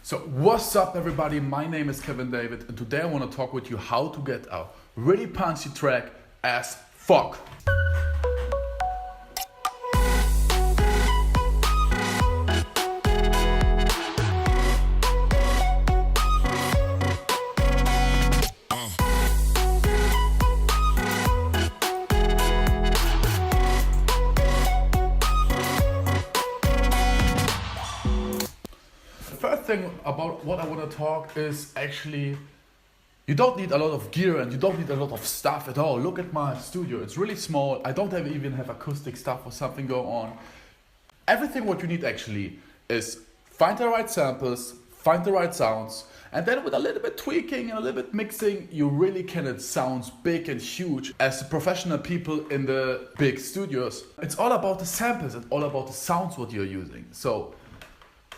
So what's up everybody, my name is Kevin David and today I want to talk with you how to get a really punchy track as fuck. First thing about what I want to talk is actually you don't need a lot of gear and you don't need a lot of stuff at all. Look at my studio, it's really small. I don't even have acoustic stuff or something go on. Everything what you need actually is find the right samples, find the right sounds, and then with a little bit tweaking and a little bit mixing, you really can it sounds big and huge as the professional people in the big studios. It's all about the samples, it's all about the sounds what you're using. So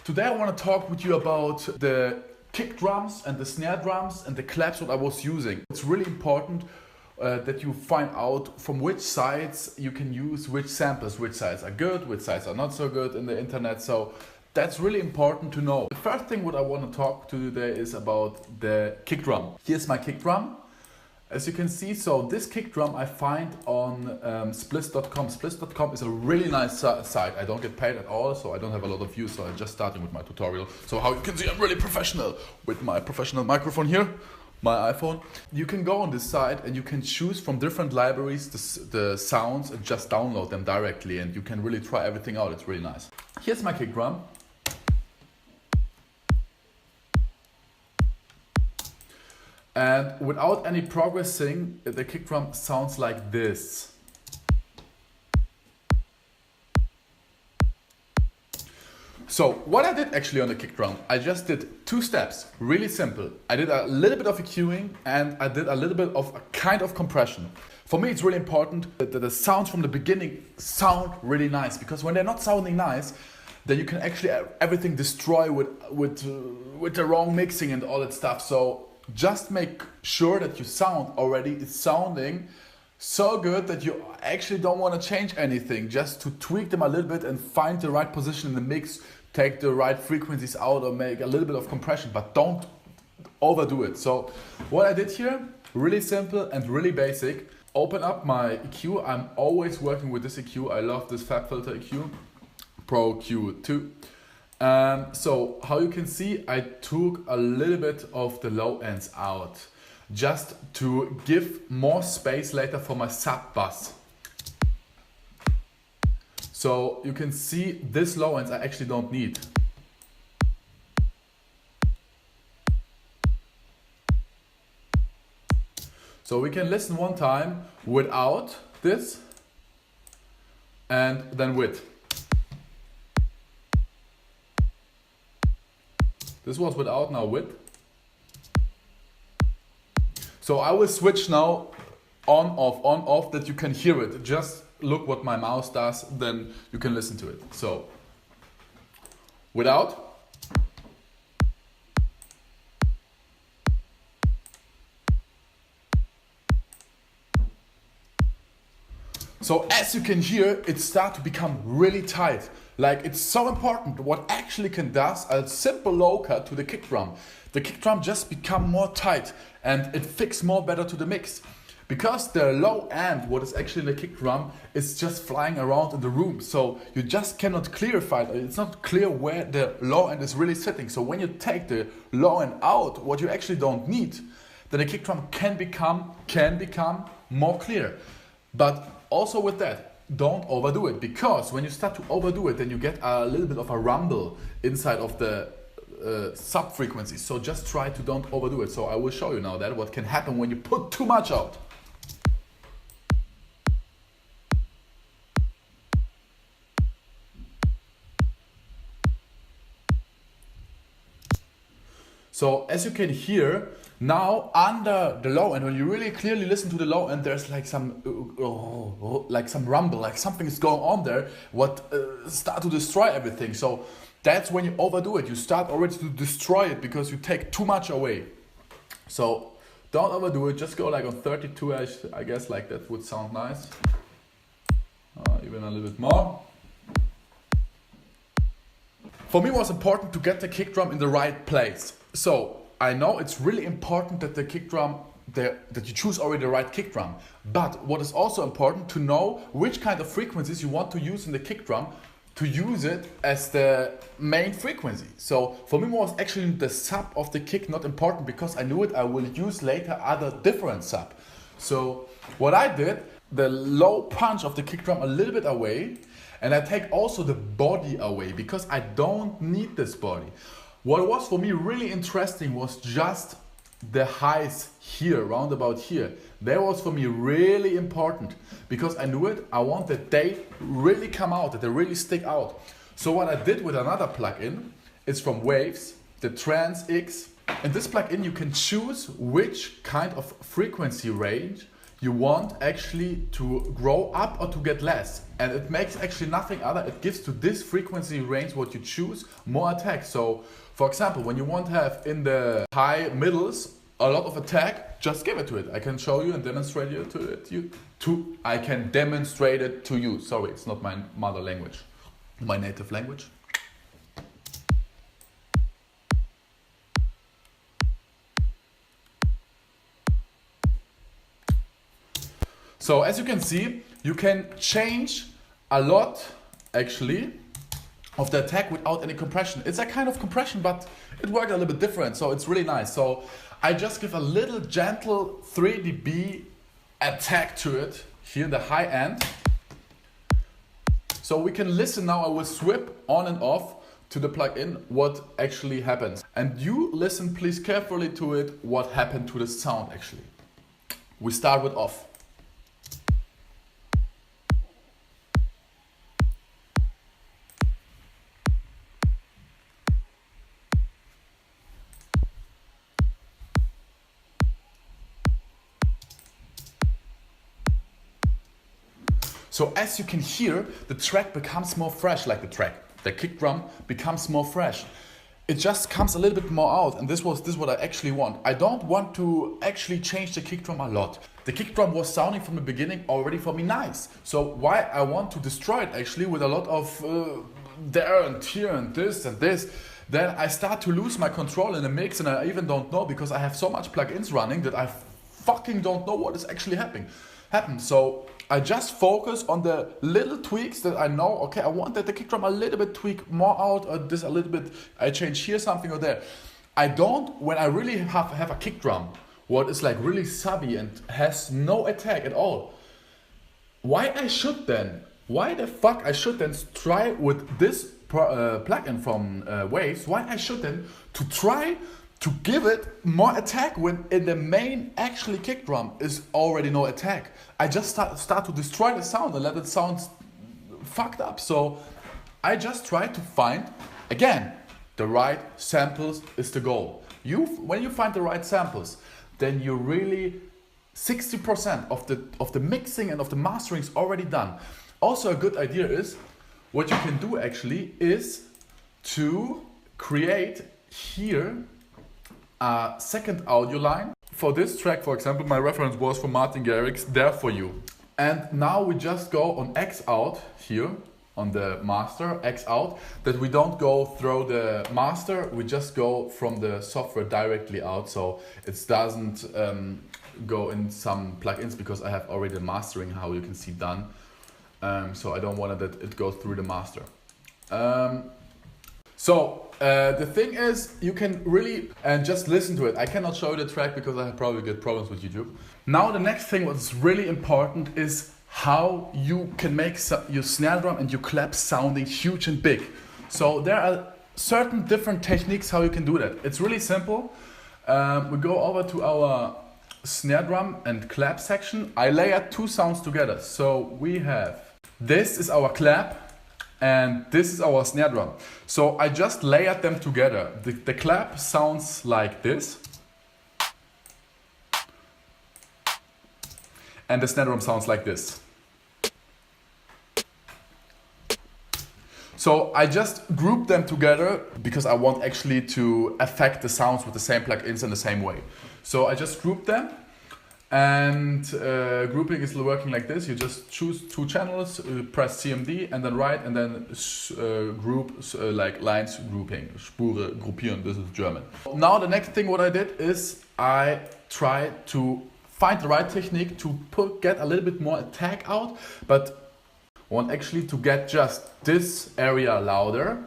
today I want to talk with you about the kick drums and the snare drums and the claps what I was using. It's really important that you find out from which sides you can use which samples, which sides are good, which sides are not so good in the internet. So that's really important to know. The first thing what I want to talk to today is about the kick drum. Here's my kick drum. As you can see, so this kick drum I find on spliss.com. Spliss.com is a really nice site. I don't get paid at all, so I don't have a lot of views, so I'm just starting with my tutorial. So how you can see, I'm really professional with my professional microphone here, my iPhone. You can go on this site and you can choose from different libraries the sounds and just download them directly, and you can really try everything out. It's really nice. Here's my kick drum. And without any progressing, the kick drum sounds like this. So what I did actually on the kick drum, I just did two steps, really simple. I did a little bit of EQing and I did a little bit of a kind of compression. For me it's really important that the sounds from the beginning sound really nice, because when they're not sounding nice, then you can actually everything destroy with the wrong mixing and all that stuff. So just make sure that your sound already is sounding so good that you actually don't want to change anything, just to tweak them a little bit and find the right position in the mix, take the right frequencies out or make a little bit of compression, but don't overdo it. So what I did here, really simple and really basic. Open up my EQ. I'm always working with this EQ. I love this Fab Filter EQ, Pro Q2. So how you can see, I took a little bit of the low ends out just to give more space later for my sub bass. So you can see this low ends I actually don't need. So we can listen one time without this and then with. This was without, now with. So I will switch now on, off, that you can hear it. Just look what my mouse does, then you can listen to it. So, without. So as you can hear, it starts to become really tight. Like, it's so important what actually can does a simple low cut to the kick drum. The kick drum just become more tight and it fits more better to the mix. Because the low end, what is actually in the kick drum, is just flying around in the room. So you just cannot clarify it. It's not clear where the low end is really sitting. So when you take the low end out, what you actually don't need, then the kick drum can become more clear. But also with that, don't overdo it, because when you start to overdo it, then you get a little bit of a rumble inside of the sub frequencies. So just try to don't overdo it. So I will show you now that what can happen when you put too much out. So as you can hear, now under the low end, when you really clearly listen to the low end, there's like some rumble, like something is going on there, what start to destroy everything. So that's when you overdo it. You start already to destroy it because you take too much away. So don't overdo it. Just go like on 32, I guess, like that would sound nice. Even a little bit more. For me it was important to get the kick drum in the right place. So I know it's really important that the kick drum, that you choose already the right kick drum. But what is also important to know which kind of frequencies you want to use in the kick drum to use it as the main frequency. So for me was actually the sub of the kick not important, because I knew it I will use later other different sub. So what I did, the low punch of the kick drum a little bit away, and I take also the body away because I don't need this body. What was for me really interesting was just the highs here, round about here. That was for me really important because I knew it. I want that they really come out, that they really stick out. So what I did with another plugin, it's from Waves, the Trans X. In this plugin you can choose which kind of frequency range you want actually to grow up or to get less. And it makes actually nothing other, it gives to this frequency range what you choose more attack. So for example, when you want to have in the high middles a lot of attack, just give it to it. I can show you and demonstrate it I can demonstrate it to you. Sorry, it's not my mother language, my native language. So as you can see, you can change a lot actually of the attack without any compression. It's a kind of compression, but it worked a little bit different, so it's really nice. So I just give a little gentle 3 dB attack to it here in the high end. So we can listen now. I will swip on and off to the plugin what actually happens. And you listen please carefully to it, what happened to the sound actually. We start with off. So as you can hear, the track becomes more fresh, like the kick drum becomes more fresh. It just comes a little bit more out, and this is what I actually want. I don't want to actually change the kick drum a lot. The kick drum was sounding from the beginning already for me nice. So why I want to destroy it actually with a lot of there and here and this, then I start to lose my control in the mix, and I even don't know, because I have so much plugins running that I fucking don't know what is actually happening. So I just focus on the little tweaks that I know, okay, I want that the kick drum a little bit tweak more out, or this a little bit, I change here something or there. I don't, when I really have a kick drum, what is like really subby and has no attack at all, why the fuck I should then try with this plugin from Waves, why I should then to try to give it more attack when in the main actually kick drum is already no attack. I just start to destroy the sound and let it sound fucked up. So I just try to find, again, the right samples is the goal. When you find the right samples, then you really 60% of the mixing and of the mastering is already done. Also a good idea is, what you can do actually is to create here a second audio line. For this track, for example, my reference was from Martin Garrix, There For You. And now we just go on X out here on the master, X out, that we don't go through the master, we just go from the software directly out, so it doesn't go in some plugins, because I have already the mastering, how you can see, done. So I don't want that it goes through the master. The thing is, you can really just listen to it. I cannot show you the track because I have probably get problems with YouTube. Now the next thing what's really important is how you can make your snare drum and your clap sounding huge and big. So there are certain different techniques how you can do that. It's really simple. We go over to our snare drum and clap section. I layer 2 sounds together. So we have, this is our clap, and this is our snare drum. So I just layered them together. The clap sounds like this. And the snare drum sounds like this. So I just grouped them together because I want actually to affect the sounds with the same plugins in the same way. So I just grouped them. And grouping is working like this. You just choose 2 channels, press CMD and then right, and then group like lines grouping, Spure gruppieren, this is German. Now the next thing what I did is I tried to find the right technique to get a little bit more attack out, but want actually to get just this area louder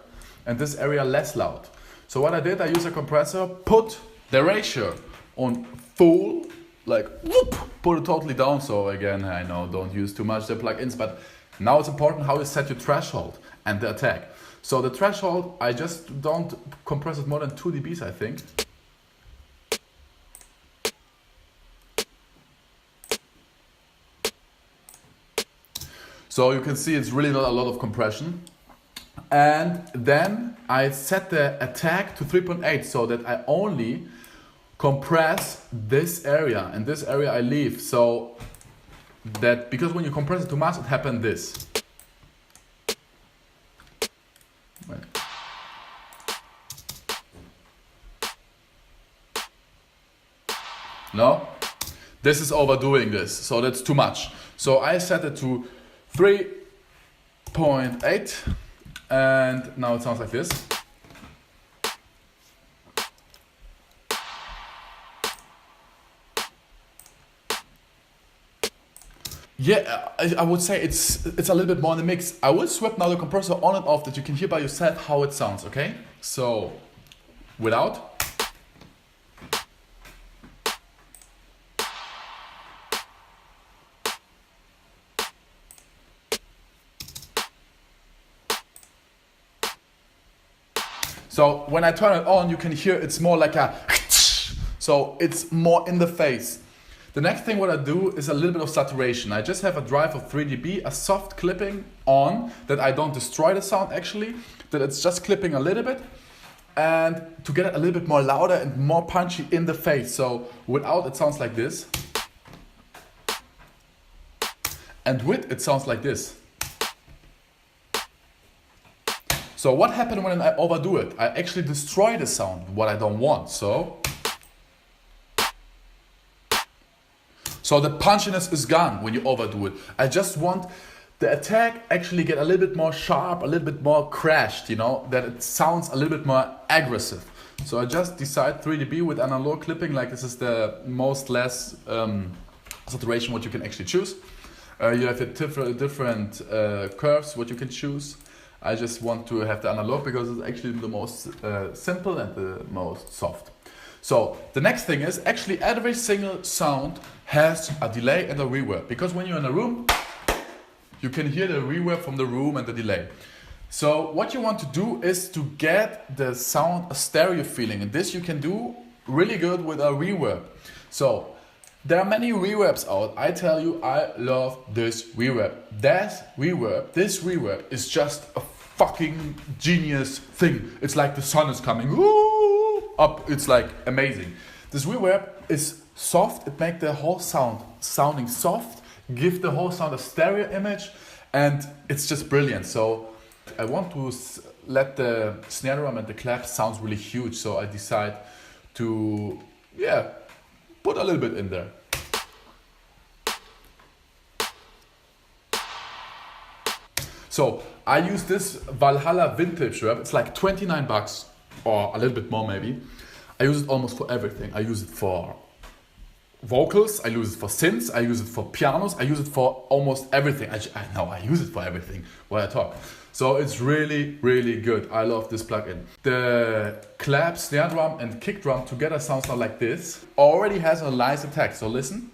and this area less loud. So what I did, I used a compressor, put the ratio on full, like whoop, put it totally down. So again, I know don't use too much the plugins, but now it's important how you set your threshold and the attack. So the threshold, I just don't compress it more than 2 dBs, I think. So you can see it's really not a lot of compression. And then I set the attack to 3.8 so that I only compress this area, and this area I leave, so that because when you compress it too much, it happens this. No, this is overdoing this, so that's too much. So I set it to 3.8, and now it sounds like this. Yeah, I would say it's a little bit more in the mix. I will swap now the compressor on and off that you can hear by yourself how it sounds, okay? So, without. So when I turn it on, you can hear it's more like a so it's more in the face. The next thing what I do is a little bit of saturation. I just have a drive of 3 dB, a soft clipping on that I don't destroy the sound actually, that it's just clipping a little bit, and to get it a little bit more louder and more punchy in the face. So without it sounds like this, and with it sounds like this. So what happened when I overdo it? I actually destroy the sound, what I don't want. So the punchiness is gone when you overdo it. I just want the attack actually get a little bit more sharp, a little bit more crashed, you know, that it sounds a little bit more aggressive. So I just decide 3 dB with analog clipping, like this is the most less saturation what you can actually choose. You have a different curves what you can choose. I just want to have the analog because it's actually the most simple and the most soft. So the next thing is actually every single sound has a delay and a reverb, because when you're in a room, you can hear the reverb from the room and the delay. So what you want to do is to get the sound a stereo feeling, and this you can do really good with a reverb. So there are many reverbs out. I tell you, I love this reverb. This reverb is just a fucking genius thing. It's like the sun is coming up. It's like amazing. This reverb is soft. It makes the whole sound sounding soft, give the whole sound a stereo image, and it's just brilliant. So I want to let the snare drum and the clap sounds really huge. So I decide to, put a little bit in there. So I use this Valhalla vintage reverb. It's like 29 bucks or a little bit more maybe. I use it almost for everything. I use it for vocals, I use it for synths, I use it for pianos, I use it for almost everything. I use it for everything while I talk. So it's really, really good. I love this plugin. The clap, snare drum and kick drum together sounds like this. Already has a nice attack, so listen.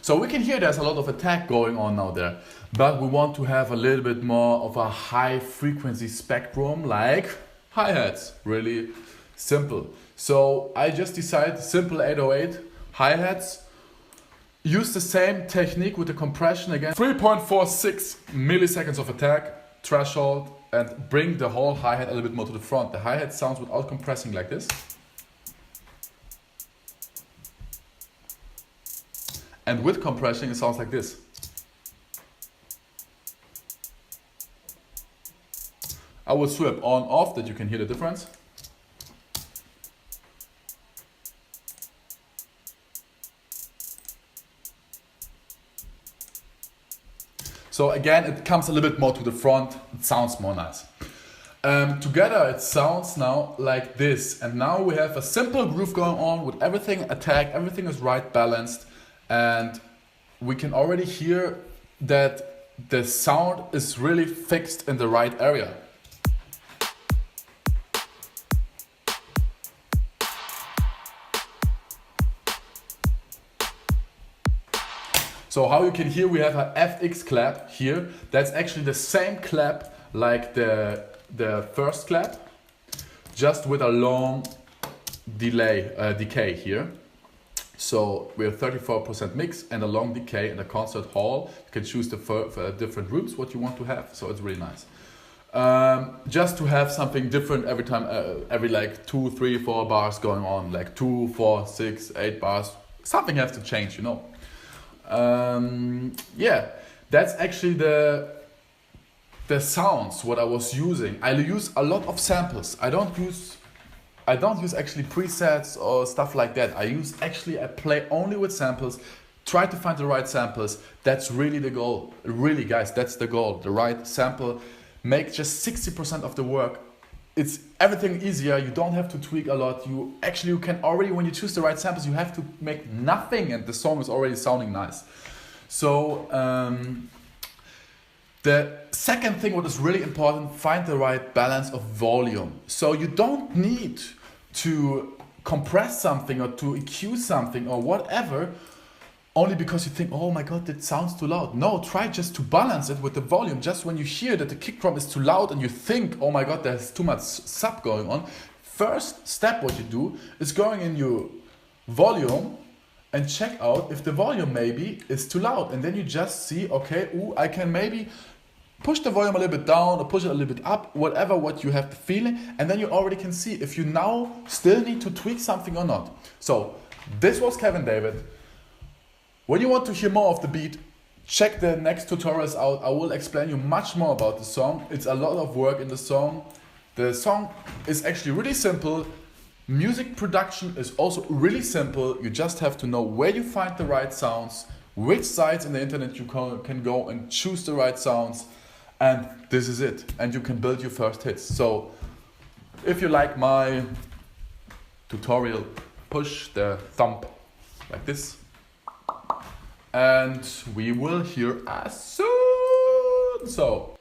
So we can hear there's a lot of attack going on now there, but we want to have a little bit more of a high frequency spectrum like hi-hats, really simple. So I just decided simple 808 hi-hats, use the same technique with the compression again, 3.46 milliseconds of attack, threshold, and bring the whole hi-hat a little bit more to the front. The hi-hat sounds without compressing like this. And with compression, it sounds like this. I will swap on off that you can hear the difference. So again, it comes a little bit more to the front, it sounds more nice. Together it sounds now like this, and now we have a simple groove going on with everything attack, everything is right balanced, and we can already hear that the sound is really fixed in the right area. So how you can hear, we have a FX clap here. That's actually the same clap like the first clap, just with a long decay here. So we have 34% mix and a long decay in the concert hall. You can choose the different rooms what you want to have, so it's really nice. Just to have something different every time, every like 2, 3, 4 bars going on, like 2, 4, 6, 8 bars. Something has to change, you know. Yeah, that's actually the sounds what I was using. I use a lot of samples. I don't use actually presets or stuff like that. I play only with samples. Try to find the right samples. That's really the goal. Really, guys, that's the goal. The right sample. Make just 60% of the work. It's everything easier. You don't have to tweak a lot. You can already, when you choose the right samples, you have to make nothing and the song is already sounding nice. So the second thing what is really important, find the right balance of volume. So you don't need to compress something or to EQ something or whatever only because you think, oh my god, that sounds too loud. No, try just to balance it with the volume. Just when you hear that the kick drum is too loud and you think, oh my god, there's too much sub going on, first step what you do is going in your volume and check out if the volume maybe is too loud. And then you just see, okay, I can maybe push the volume a little bit down or push it a little bit up, whatever what you have the feeling. And then you already can see if you now still need to tweak something or not. So this was Kevin David. When you want to hear more of the beat, check the next tutorials out. I will explain you much more about the song. It's a lot of work in the song. The song is actually really simple. Music production is also really simple. You just have to know where you find the right sounds, which sites in the internet you can go and choose the right sounds. And this is it. And you can build your first hits. So if you like my tutorial, push the thumb like this. And we will hear as soon. So